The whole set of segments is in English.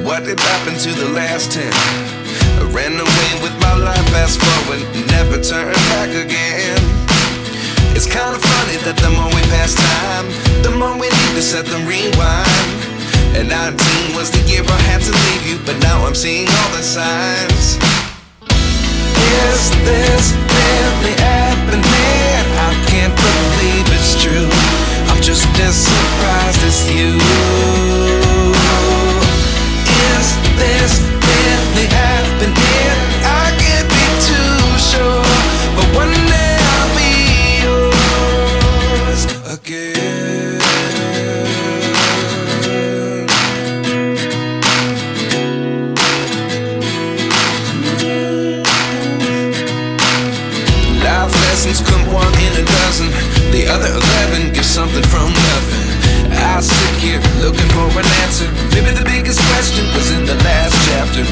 What did happen to the last 10? I ran away with my life, fast forward, never turn back again. It's kind of funny that the more we pass time, the more we need to set them rewind. And 19 was the year I had to leave you, but now I'm seeing all the signs. Is this really happening? I can't believe it's true. I'm just as surprised as you. Is this really happening? I can't be too sure, but one day I'll be yours again. Life lessons come one in a dozen. The other 11 give something from nothing. I sit here looking for an answer. Maybe the biggest question was in the last chapter.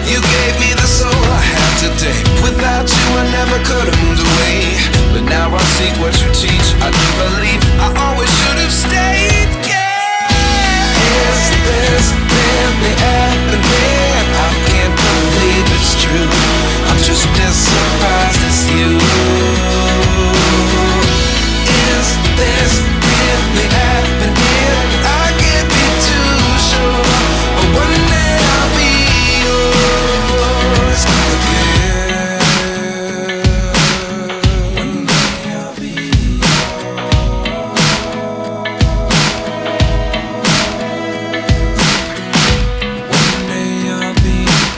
You gave me the soul I have today. Without you I never could have moved away. But now I see what you teach. I do believe I always should have stayed. Yeah. Is this really happening? I can't believe it's true. I'm just as surprised as you. Is this really happening? I can't be too sure, but one day I'll be yours again. One day I'll be yours. One day I'll be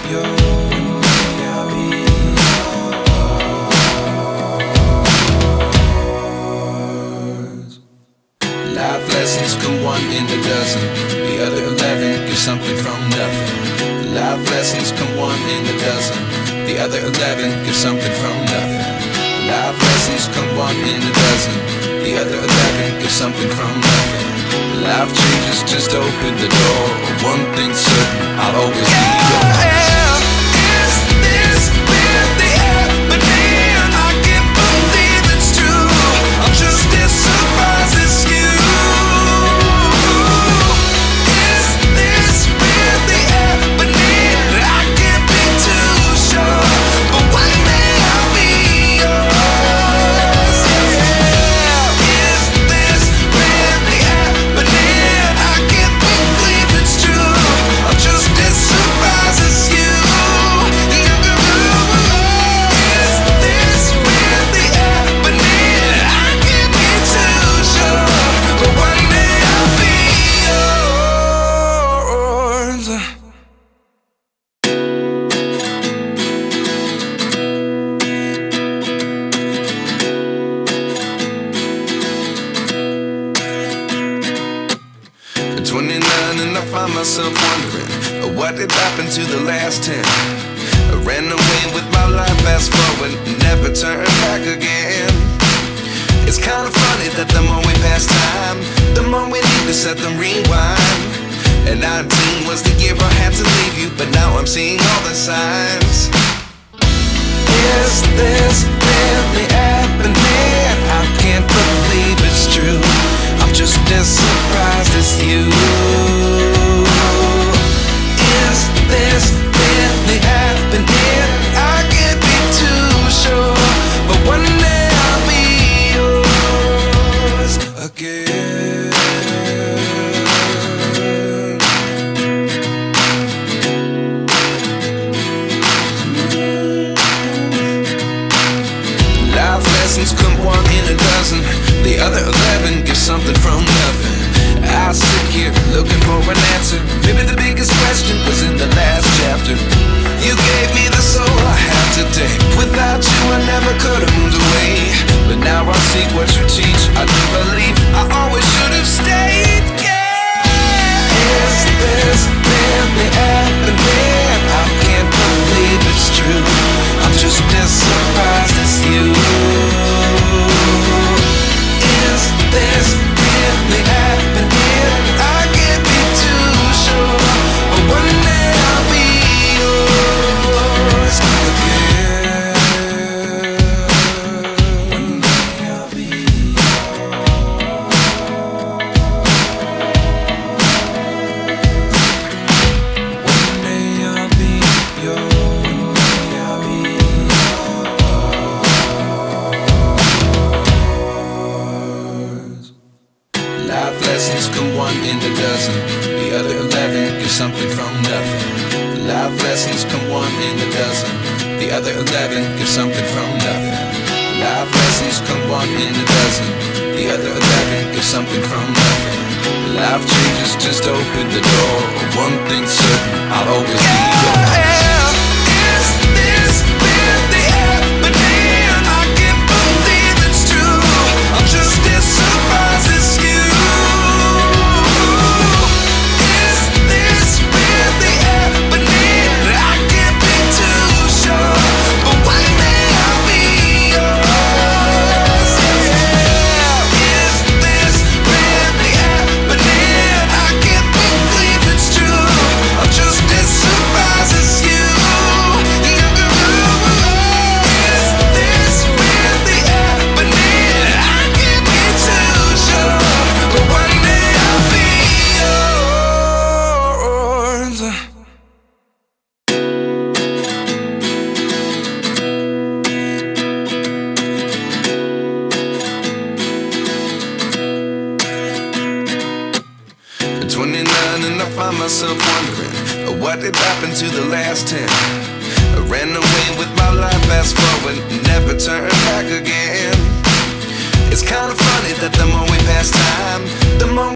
yours. One day I'll be yours. Life lessons come one in a dozen. The other 11 give something from nothing. Life lessons come one in a dozen. The other 11 give something from nothing. Life lessons come one in a dozen. The other 11 give something from nothing. Life changes, just open the door. One thing's certain, I'll always be yours. Is this really happening? I can't believe it's true. I'm just as surprised as you. Myself wondering what did happen to the last 10. I ran away with my life, fast forward, never turn back again. It's kind of funny that the more we pass time, the more we need to set them rewind. And 19 was the year I had to leave you, but now I'm seeing all the signs. Is this really happening? I can't believe it's true. I'm just as surprised as you. Is this really happening? I can't be too sure, but one day I'll be yours again. Life lessons come one in a dozen. The other 11 give something from nothing. I from nothing. Life lessons come one in a dozen. The other 11 give something from nothing. Life lessons come one in a dozen. The other 11 give something from nothing. Life changes just open the door. One thing's certain, I'll always be yours. Is this really happening? I can't believe it's true. I'm just as surprised as you. Is this really happening? I can't be too sure, but one day I'll be yours. Is this really happening? I can't believe it's true. I'm just as surprised as you. Is this really happening? I can't be too sure, but one day I'll be yours. 29 and I find myself wondering what did happen to the last 10. I ran away with my life, fast forward, never turn back again. It's kind of funny that the more we pass time, the more